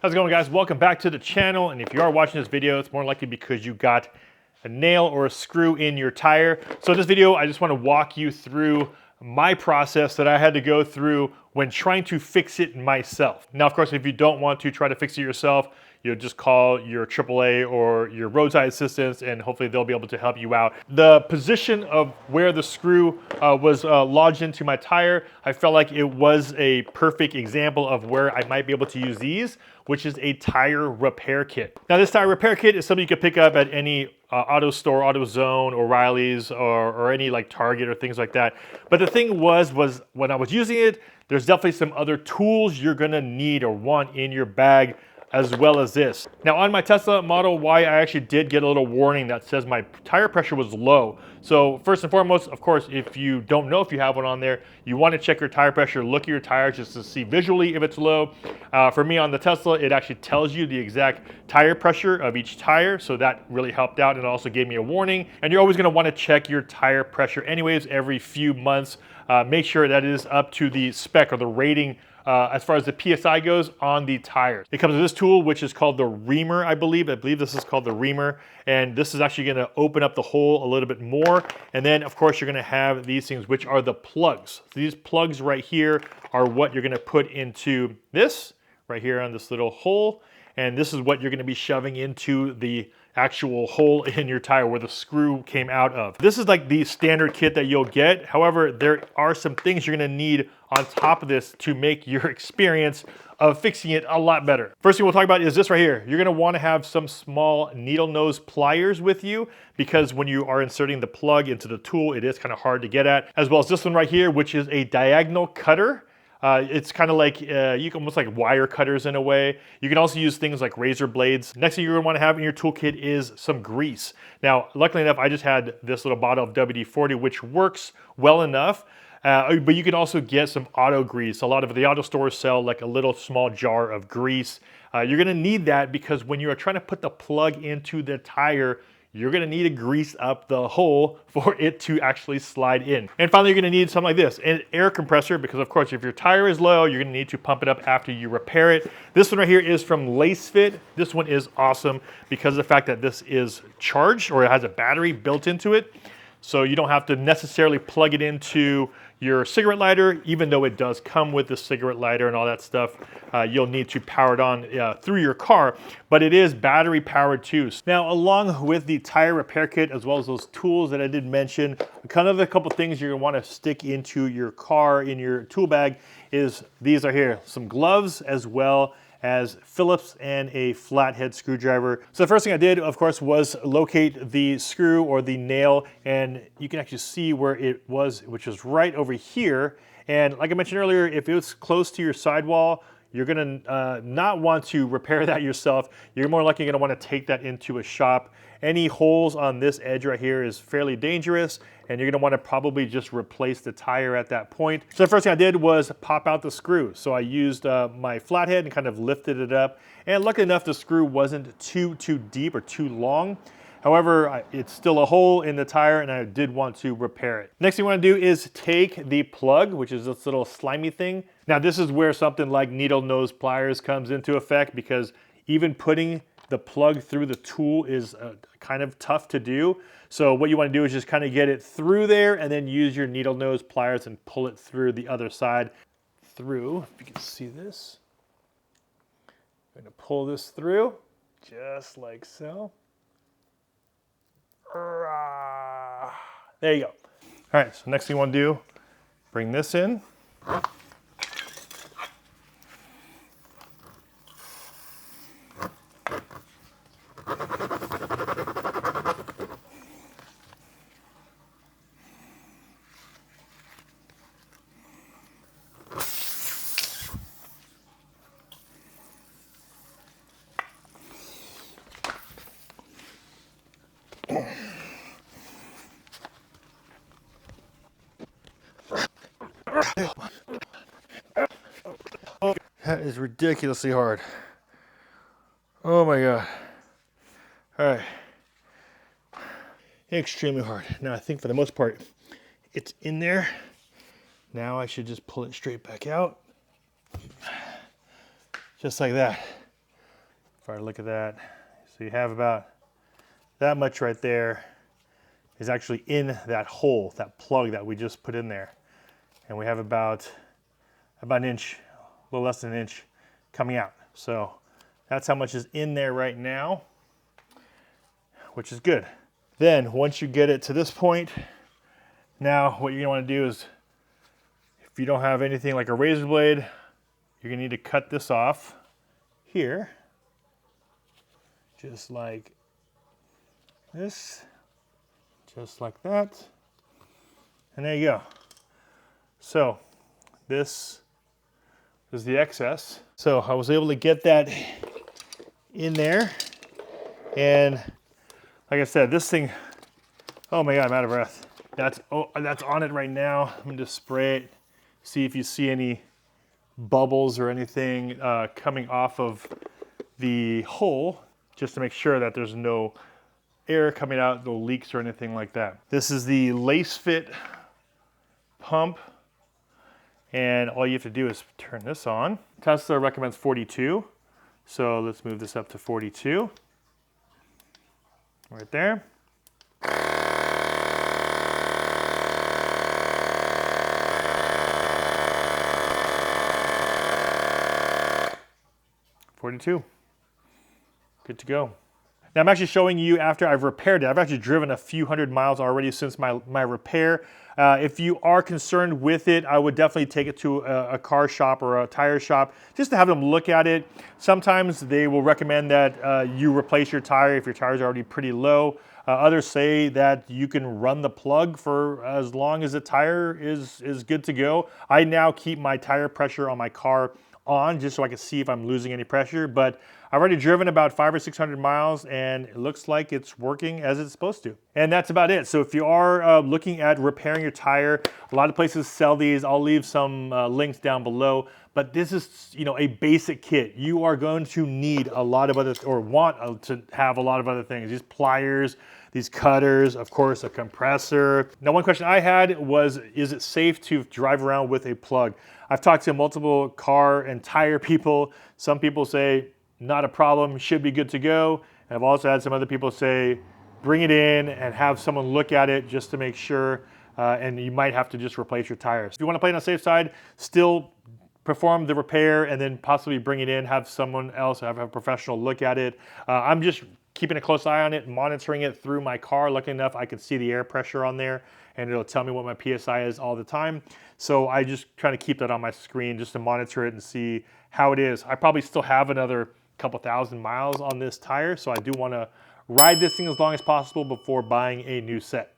How's it going, guys? Welcome back to the channel. And if you are watching this video, it's more likely because you got a nail or a screw in your tire. So in this video, I just want to walk you through my process that I had to go through when trying to fix it myself. Now, of course, if you don't want to try to fix it yourself, you'll just call your AAA or your roadside assistance and hopefully they'll be able to help you out. The position of where the screw was lodged into my tire, I felt like it was a perfect example of where I might be able to use these, which is a tire repair kit. Now, this tire repair kit is something you can pick up at any auto store, AutoZone, O'Reilly's, or any like Target or things like that. But the thing was when I was using it, there's definitely some other tools you're gonna need or want in your bag, as well as this. Now on my Tesla Model Y, I actually did get a little warning that says my tire pressure was low. So first and foremost, of course, if you don't know if you have one on there, you want to check your tire pressure, look at your tires just to see visually if it's low. For me on the Tesla, it actually tells you the exact tire pressure of each tire. So that really helped out and also gave me a warning. And you're always going to want to check your tire pressure anyways every few months. Make sure that it is up to the spec or the rating as far as the PSI goes on the tires. It comes with this tool, which is called the reamer, I believe. I believe this is called the reamer. And this is actually gonna open up the hole a little bit more. And then of course, you're gonna have these things, which are the plugs. So these plugs right here are what you're gonna put into this, right here on this little hole. And this is what you're gonna be shoving into the actual hole in your tire where the screw came out of. This is like the standard kit that you'll get. However, there are some things you're gonna need on top of this to make your experience of fixing it a lot better. First thing we'll talk about is this right here. You're gonna wanna have some small needle nose pliers with you because when you are inserting the plug into the tool, it is kind of hard to get at, as well as this one right here, which is a diagonal cutter. It's kind of like, you can almost like wire cutters in a way. You can also use things like razor blades. Next thing you're gonna wanna have in your toolkit is some grease. Now, luckily enough, I just had this little bottle of WD-40, which works well enough. But you can also get some auto grease. A lot of the auto stores sell like a little small jar of grease. You're gonna need that because when you're trying to put the plug into the tire, you're gonna need to grease up the hole for it to actually slide in. And finally, you're gonna need something like this, an air compressor, because of course, if your tire is low, you're gonna need to pump it up after you repair it. This one right here is from LaceFit. This one is awesome because of the fact that this is charged or it has a battery built into it. So you don't have to necessarily plug it into your cigarette lighter, even though it does come with the cigarette lighter and all that stuff. You'll need to power it on through your car, but it is battery powered too. Now, along with the tire repair kit, as well as those tools that I did mention, kind of a couple things you're gonna wanna stick into your car, in your tool bag, is these are here, some gloves as well as Phillips and a flathead screwdriver. So the first thing I did, of course, was locate the screw or the nail, and you can actually see where it was, which is right over here. And like I mentioned earlier, if it was close to your sidewall, you're gonna not want to repair that yourself. You're more likely gonna wanna take that into a shop. Any holes on this edge right here is fairly dangerous, and you're gonna wanna probably just replace the tire at that point. So the first thing I did was pop out the screw. So I used my flathead and kind of lifted it up. And luckily enough, the screw wasn't too deep or too long. However, it's still a hole in the tire and I did want to repair it. Next thing you want to do is take the plug, which is this little slimy thing. Now this is where something like needle nose pliers comes into effect because even putting the plug through the tool is kind of tough to do. So what you want to do is just kind of get it through there and then use your needle nose pliers and pull it through the other side. Through, if you can see this. I'm going to pull this through just like so. There you go. All right, so next thing you want to do, bring this in. That is ridiculously hard. Oh my God. All right. Extremely hard. Now I think for the most part, it's in there. Now I should just pull it straight back out. Just like that. If I look at that, so you have about that much right there is actually in that hole, that plug that we just put in there. And we have about an inch, a little less than an inch coming out. So that's how much is in there right now, which is good. Then once you get it to this point, now what you're gonna wanna do is, if you don't have anything like a razor blade, you're gonna need to cut this off here, just like this, just like that. And there you go. So this is the excess. So I was able to get that in there. And like I said, this thing, oh my God, I'm out of breath. That's on it right now. I'm gonna just spray it, see if you see any bubbles or anything coming off of the hole, just to make sure that there's no air coming out, no leaks or anything like that. This is the Lace Fit pump, and all you have to do is turn this on. Tesla recommends 42, so let's move this up to 42. Right there. .42, good to go. Now I'm actually showing you after I've repaired it. I've actually driven a few hundred miles already since my repair. If you are concerned with it, I would definitely take it to a car shop or a tire shop just to have them look at it. Sometimes they will recommend that you replace your tire if your tire is already pretty low. Others say that you can run the plug for as long as the tire is good to go. I now keep my tire pressure on my car on just so I can see if I'm losing any pressure, but I've already driven about 500 or 600 miles and it looks like it's working as it's supposed to. And that's about it. So if you are looking at repairing your tire, a lot of places sell these. I'll leave some links down below, but this is, you know, a basic kit. You are going to need a lot of other, or want to have a lot of other things. These pliers, these cutters, of course, a compressor. Now, one question I had was, is it safe to drive around with a plug? I've talked to multiple car and tire people. Some people say, not a problem, should be good to go. And I've also had some other people say, bring it in and have someone look at it just to make sure, and you might have to just replace your tires. If you want to play on the safe side, still perform the repair and then possibly bring it in, have someone else, have a professional look at it. I'm just keeping a close eye on it, monitoring it through my car. Lucky enough, I can see the air pressure on there and it'll tell me what my PSI is all the time. So I just try to keep that on my screen just to monitor it and see how it is. I probably still have another couple thousand miles on this tire, so I do want to ride this thing as long as possible before buying a new set.